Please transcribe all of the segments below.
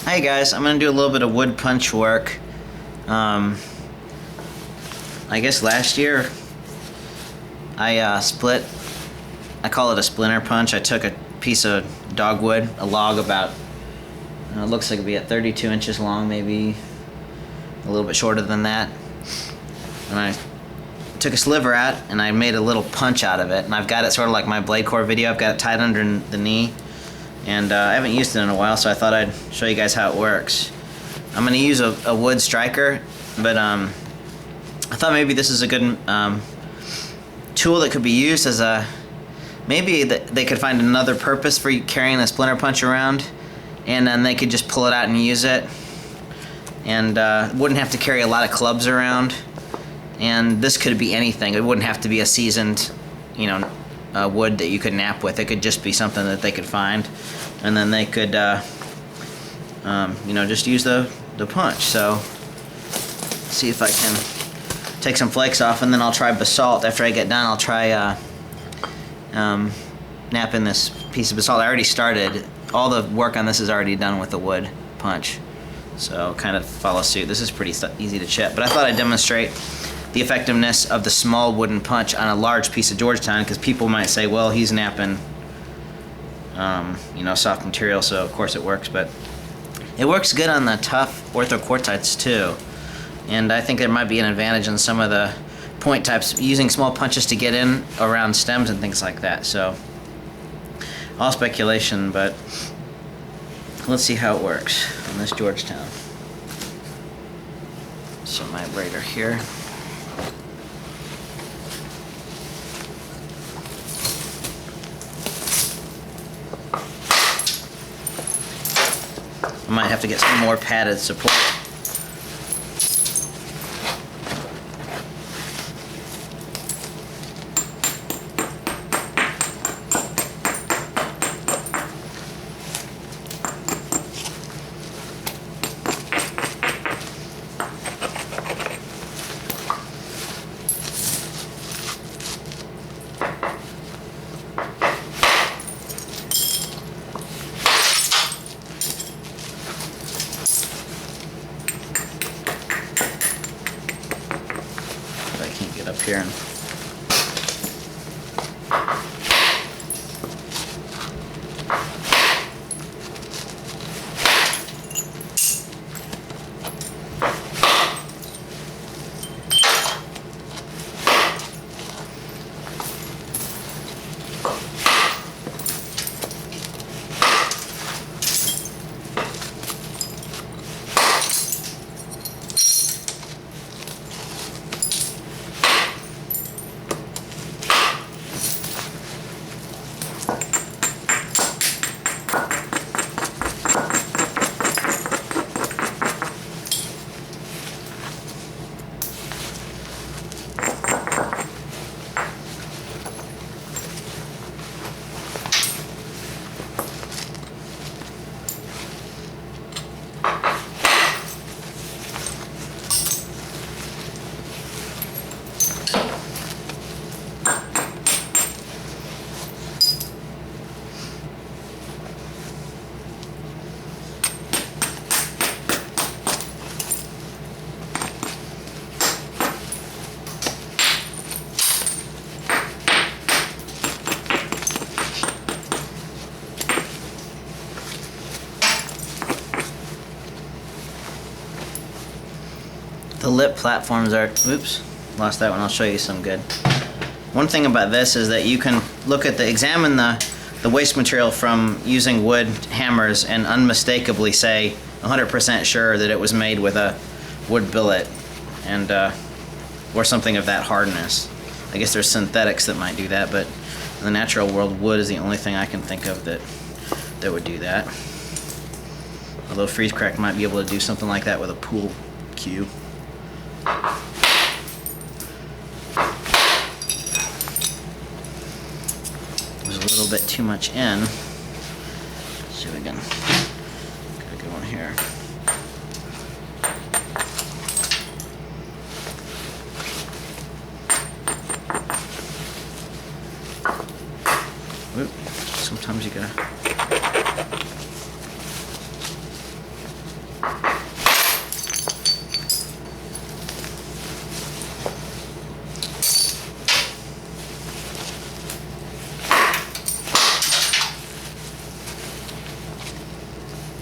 Hi guys, I'm going to do a little bit of wood punch work. I guess last year I call it a splinter punch. I took a piece of dogwood, a log about, it looks like it'd be at 32 inches long, maybe a little bit shorter than that. And I took a sliver out and I made a little punch out of it. And I've got it sort of like my blade core video. I've got it tied under the knee. And I haven't used it in a while, so I thought I'd show you guys how it works. I'm going to use a wood striker, but I thought maybe this is a good tool that could be used as a, maybe they could find another purpose for carrying a splinter punch around, and then they could just pull it out and use it, and wouldn't have to carry a lot of clubs around. And this could be anything. It wouldn't have to be a seasoned, wood that you could knapp with. It could just be something that they could find, and then they could just use the punch. So see if I can take some flakes off, and then I'll try basalt. After I get done, I'll try knapping this piece of basalt. I already started. All the work on this is already done with the wood punch, so kind of follow suit. This is pretty easy to chip, but I thought I'd demonstrate the effectiveness of the small wooden punch on a large piece of Georgetown, because people might say, well, he's knapping soft material, so of course it works. But it works good on the tough orthoquartites too, and I think there might be an advantage in some of the point types using small punches to get in around stems and things like that. So all speculation, but let's see how it works on this Georgetown. So my braidor here. I might have to get some more padded support. Get up here and the lip platforms are, oops, lost that one. I'll show you some good. One thing about this is that you can examine the waste material from using wood hammers and unmistakably say 100% sure that it was made with a wood billet and or something of that hardness. I guess there's synthetics that might do that, but in the natural world, wood is the only thing I can think of that would do that. Although freeze crack might be able to do something like that with a pool cue. There's a little bit too much in. Let's see if we can get a good one here. Sometimes you gotta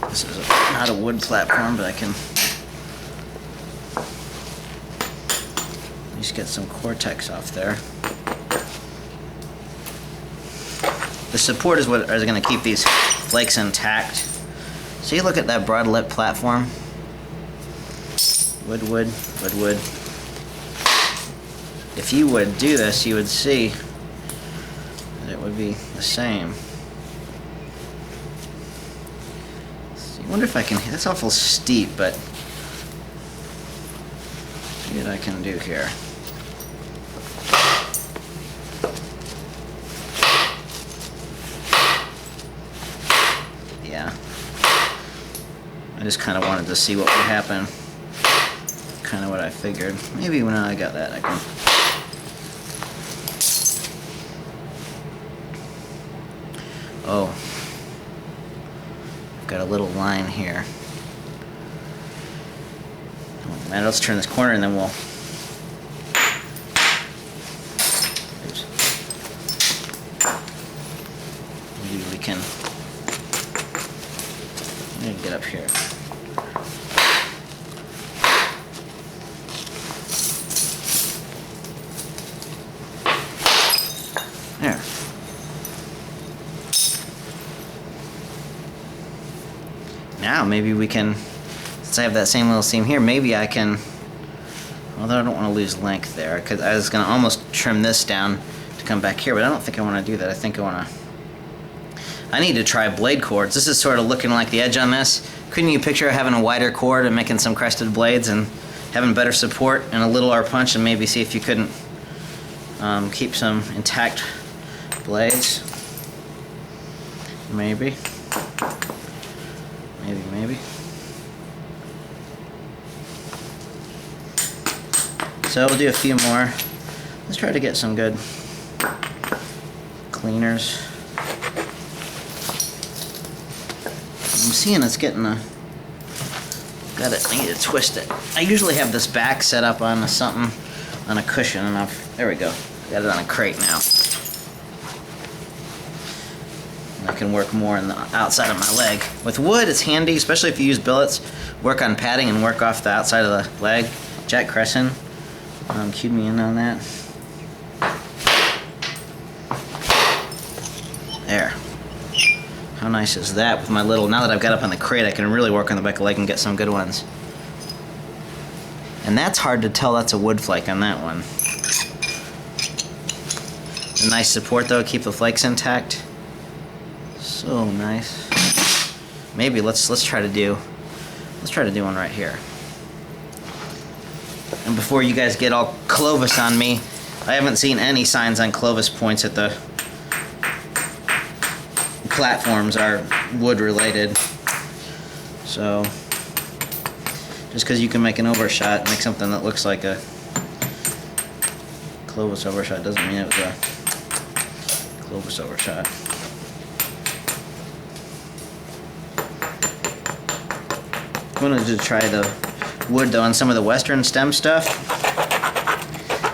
This is not a wood platform, but I can just get some Cortex off there. The support is what is going to keep these flakes intact. So you look at that broad lip platform. Wood, wood, wood, wood. If you would do this, you would see that it would be the same. I wonder if I can, that's awful steep, but see what I can do here. Yeah. I just kind of wanted to see what would happen. Kind of what I figured. Maybe when I got that, I can. Oh. I've got a little line here. Oh, man, let's turn this corner and then we'll. Oops. Maybe we can. Let me get up here. There. Now maybe we can, since I have that same little seam here, maybe I can, although I don't want to lose length there, because I was going to almost trim this down to come back here, but I don't think I want to do that. I think I need to try blade chords. This is sort of looking like the edge on this. Couldn't you picture having a wider chord and making some crested blades and having better support and a littler punch, and maybe see if you couldn't keep some intact blades? Maybe. Maybe. So we'll do a few more. Let's try to get some good cleaners. I'm seeing it's getting a. Got it. I need to twist it. I usually have this back set up on something, on a cushion, and there we go. Got it on a crate now. I can work more on the outside of my leg. With wood, it's handy, especially if you use billets. Work on padding and work off the outside of the leg. Jack Cresson cued me in on that. There. How nice is that? With my little, now that I've got up on the crate, I can really work on the back of the leg and get some good ones. And that's hard to tell that's a wood flake on that one. A nice support though, keep the flakes intact. So nice. Maybe let's try to do one right here. And before you guys get all Clovis on me, I haven't seen any signs on Clovis points at the platforms are wood related. So just because you can make an overshot, make something that looks like a Clovis overshot doesn't mean it was a Clovis overshot. I wanted to try the wood though on some of the western stem stuff.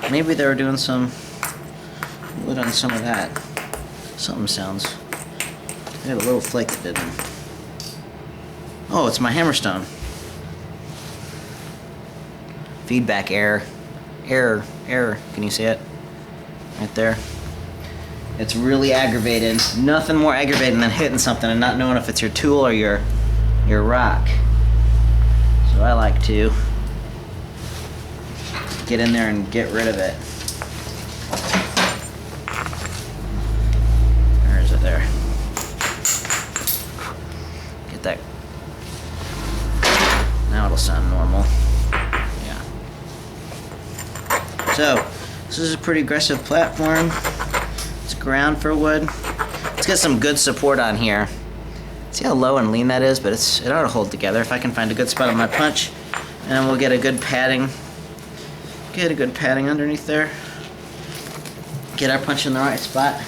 Maybe they were doing some wood on some of that. Something sounds. I had a little flake that didn't. Oh, it's my hammerstone. Feedback error. Error. Can you see it? Right there. It's really aggravated. Nothing more aggravating than hitting something and not knowing if it's your tool or your rock. So I like to get in there and get rid of it. Where is it there? Get that. Now it'll sound normal. Yeah. So, this is a pretty aggressive platform. It's ground for wood. It's got some good support on here. See how low and lean that is, but it ought to hold together if I can find a good spot on my punch, and we'll get a good padding. Get a good padding underneath there. Get our punch in the right spot.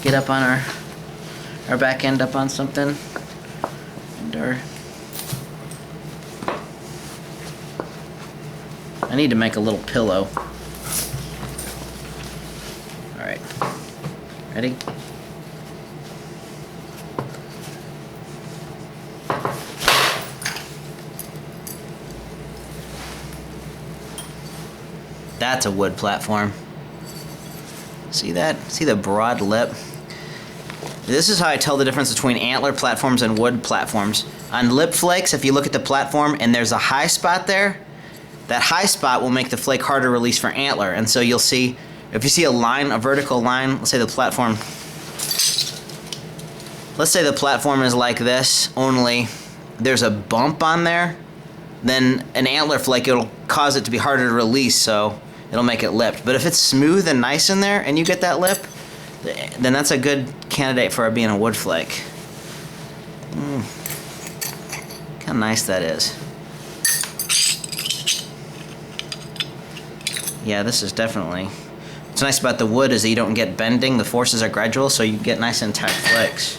Get up on our back end up on something, and I need to make a little pillow. All right, ready? That's a wood platform. See that? See the broad lip? This is how I tell the difference between antler platforms and wood platforms. On lip flakes, if you look at the platform and there's a high spot there, that high spot will make the flake harder to release for antler. And so you'll see, if you see a line, a vertical line, let's say the platform is like this, only there's a bump on there, then an antler flake, it'll cause it to be harder to release, so it'll make it lipped. But if it's smooth and nice in there and you get that lip, then that's a good candidate for it being a wood flake. Look how nice that is. Yeah, this is definitely... What's nice about the wood is that you don't get bending. The forces are gradual, so you get nice intact flakes.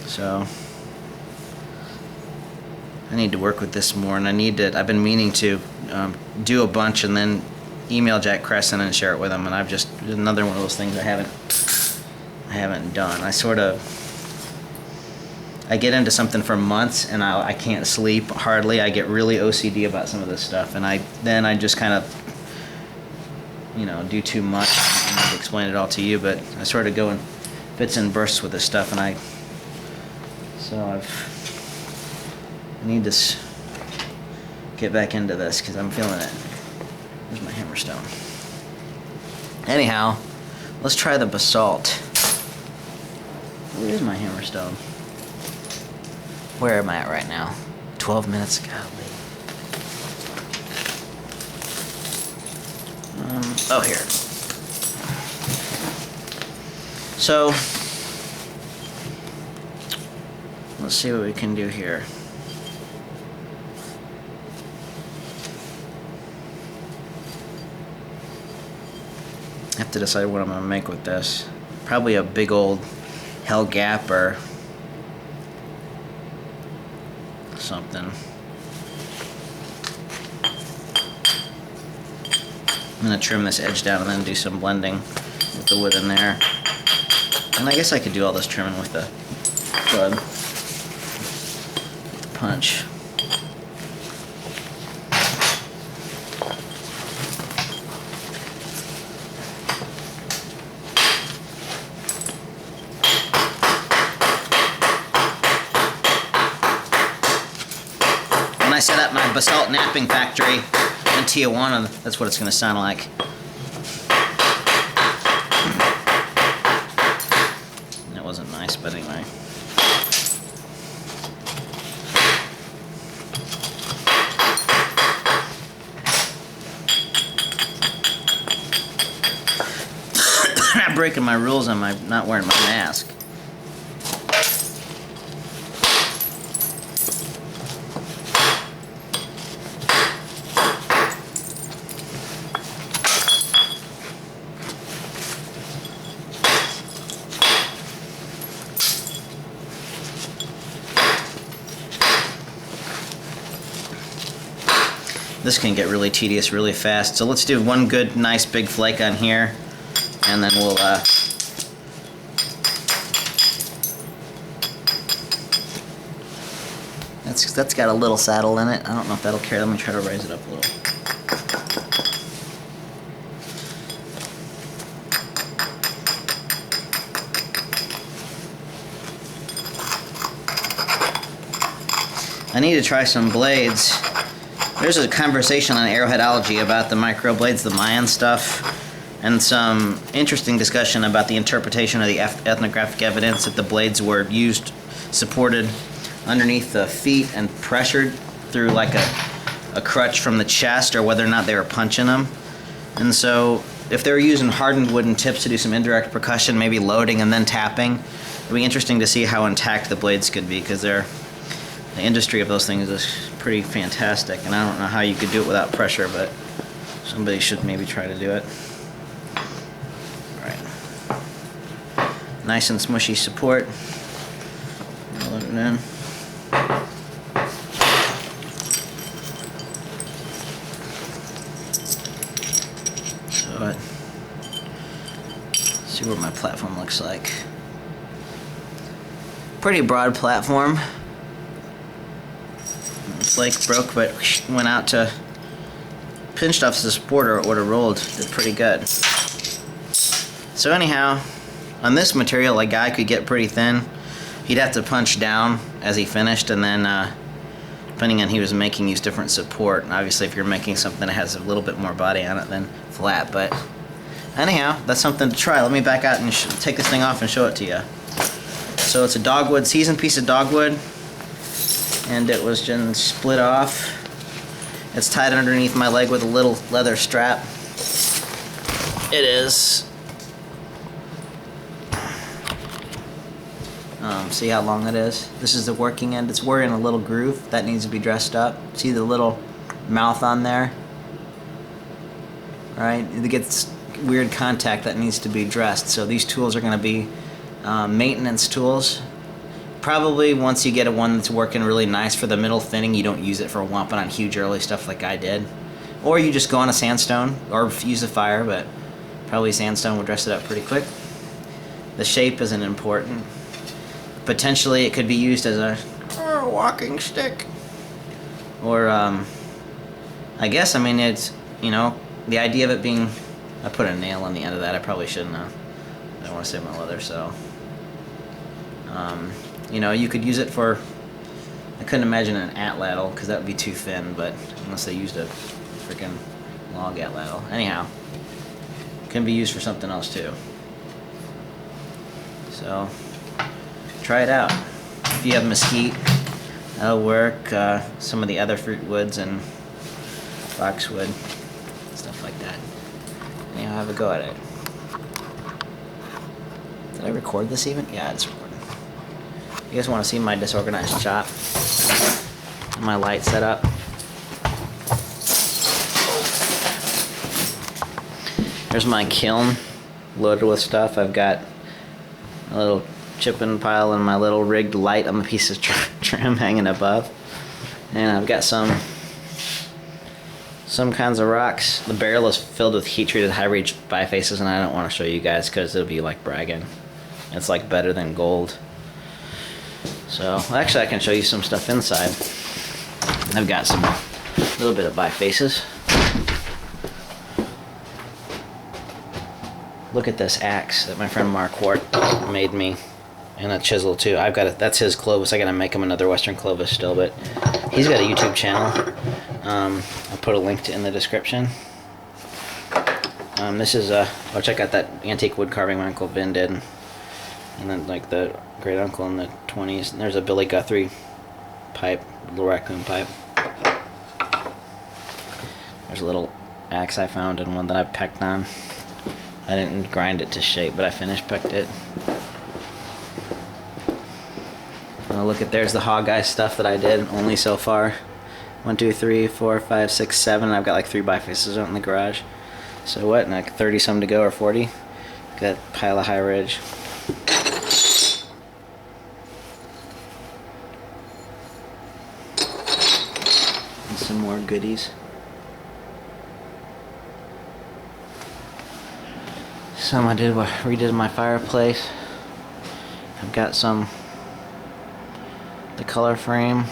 So I need to work with this more, and I've been meaning to do a bunch and then email Jack Crescent and share it with him, and another one of those things I haven't done. I get into something for months and I can't sleep hardly. I get really OCD about some of this stuff, and then I just kind of, do too much. I need to explain it all to you, but I sort of go in fits and bursts with this stuff, and I need to get back into this because I'm feeling it. Where's my hammerstone? Anyhow, let's try the basalt. Where's my hammerstone? Where am I at right now? 12 minutes, golly. Oh, here. So, let's see what we can do here. I have to decide what I'm going to make with this. Probably a big old hell gap or something. I'm going to trim this edge down and then do some blending with the wood in there. And I guess I could do all this trimming with the punch. When I set up my basalt knapping factory in Tijuana, that's what it's going to sound like. That wasn't nice, but anyway. I'm not breaking my rules on my not wearing my mask. This can get really tedious really fast, so let's do one good, nice big flake on here, and then we'll that's got a little saddle in it. I don't know if that'll carry. Let me try to raise it up a little. I need to try some blades. There's a conversation on Arrowheadology about the microblades, the Mayan stuff, and some interesting discussion about the interpretation of the ethnographic evidence that the blades were supported underneath the feet and pressured through like a crutch from the chest, or whether or not they were punching them. And so if they were using hardened wooden tips to do some indirect percussion, maybe loading and then tapping, it'd be interesting to see how intact the blades could be, because the industry of those things is pretty fantastic, and I don't know how you could do it without pressure, but somebody should maybe try to do it. Alright. Nice and smushy support. Load it in. So let's see what my platform looks like. Pretty broad platform. Flake broke, but went out to pinched off the support or it would have rolled it pretty good. So anyhow, on this material, a guy could get pretty thin. He'd have to punch down as he finished, and then depending on he was making, use different support. And obviously, if you're making something that has a little bit more body on it than flat, but anyhow, that's something to try. Let me back out and take this thing off and show it to you. So it's a dogwood, seasoned piece of dogwood, and it was just split off. It's tied underneath my leg with a little leather strap. It is. See how long it is? This is the working end. It's wearing a little groove that needs to be dressed up. See the little mouth on there? Right? It gets weird contact that needs to be dressed. So these tools are going to be maintenance tools. Probably once you get one that's working really nice for the middle thinning, you don't use it for whomping on huge early stuff like I did. Or you just go on a sandstone or use a fire, but probably sandstone will dress it up pretty quick. The shape isn't important. Potentially it could be used as a walking stick. Or I guess, I mean, it's, you know, the idea of it being, I put a nail on the end of that. I probably shouldn't have. I don't want to save my leather, so you know, you could use it for, I couldn't imagine an atlatl because that would be too thin, but unless they used a freaking log atlatl. Anyhow, can be used for something else too. So try it out. If you have mesquite, that'll work. Some of the other fruit woods and boxwood, stuff like that. Anyhow, have a go at it. Did I record this even? Yeah, it's recording. You guys want to see my disorganized shop? My light setup? There's my kiln loaded with stuff. I've got a little chipping pile and my little rigged light on a piece of trim hanging above. And I've got some kinds of rocks. The barrel is filled with heat-treated high-reach bifaces, and I don't want to show you guys because it'll be like bragging. It's like better than gold. So, actually I can show you some stuff inside. I've got some little bit of bifaces. Look at this axe that my friend Mark Wart made me. And a chisel too. I've got that's his Clovis. I gotta make him another Western Clovis still, but he's got a YouTube channel. I'll put a link to in the description. This is oh, check out that antique wood carving my Uncle Vin did. And then like the great uncle in the 20s. And there's a Billy Guthrie pipe, little raccoon pipe. There's a little axe I found and one that I pecked on. I didn't grind it to shape, but I finished pecked it. Look at, there's the hog eye stuff that I did only so far. 1, 2, 3, 4, 5, 6, 7. I've got like 3 bifaces out in the garage. So what? Like 30 some to go or 40. Got a pile of high ridge. And some more goodies. Some I redid my fireplace. I've got some. The color frame.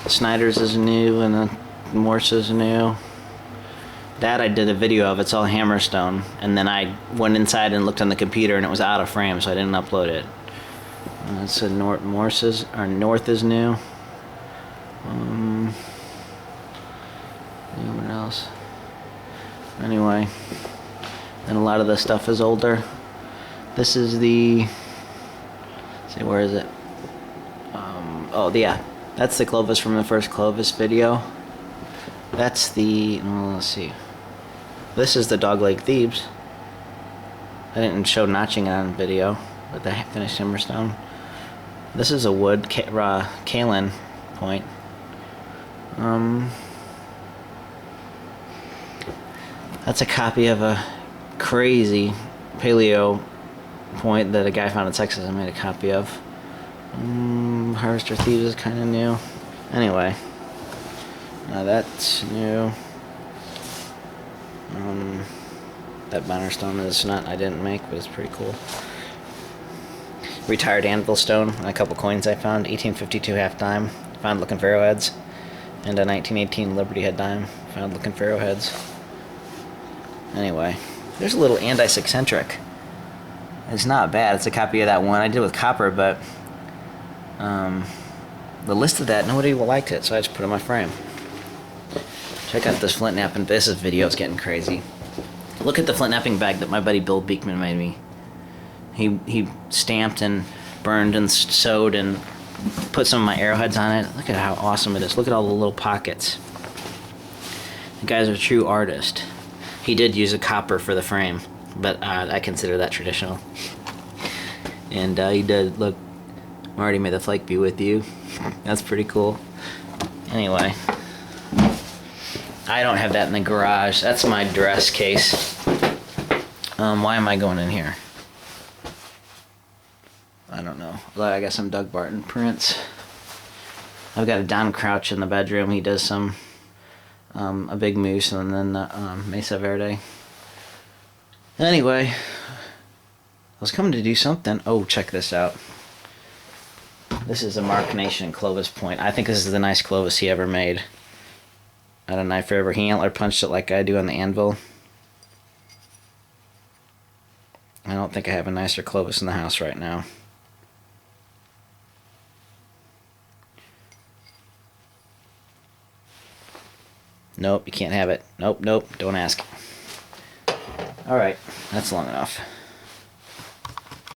Snyder's is new and the Morse is new. That I did a video of. It's all Hammerstone. And then I went inside and looked on the computer and it was out of frame, so I didn't upload it. It's a Morse is, or North is new. What else? Anyway. And a lot of this stuff is older. This is the. See, where is it? Oh yeah, that's the Clovis from the first Clovis video. That's the, let's see. This is the Dogleg Thebes. I didn't show notching it on video, but the finished Hammerstone. This is a wood raw kiln point. That's a copy of a crazy paleo point that a guy found in Texas and made a copy of. Harvester Thieves is kind of new. Anyway, that's new. That banner stone is not, I didn't make, but it's pretty cool. Retired anvil stone, and a couple coins I found. 1852 half dime, found looking for arrowheads, and a 1918 Liberty head dime, found looking for arrowheads. Anyway, there's a little Andice eccentric. It's not bad. It's a copy of that one I did with copper, but the list of that, nobody liked it, so I just put it in my frame. Check out this flint knapping. This video is getting crazy. Look at the flint knapping bag that my buddy Bill Beekman made me. He stamped and burned and sewed and put some of my arrowheads on it. Look at how awesome it is. Look at all the little pockets. The guy's a true artist. He did use a copper for the frame, but I consider that traditional. And he did, look, Marty, may the flake be with you. That's pretty cool. Anyway, I don't have that in the garage. That's my dress case. Why am I going in here? I don't know. I got some Doug Barton prints. I've got a Don Crouch in the bedroom. He does some a big moose and then Mesa Verde. Anyway, I was coming to do something. Oh, check this out. This is a Mark Nation Clovis point. I think this is the nice Clovis he ever made. I had a knife forever. He antler punched it like I do on the anvil. I don't think I have a nicer Clovis in the house right now. Nope, you can't have it. Nope, don't ask. Alright, that's long enough.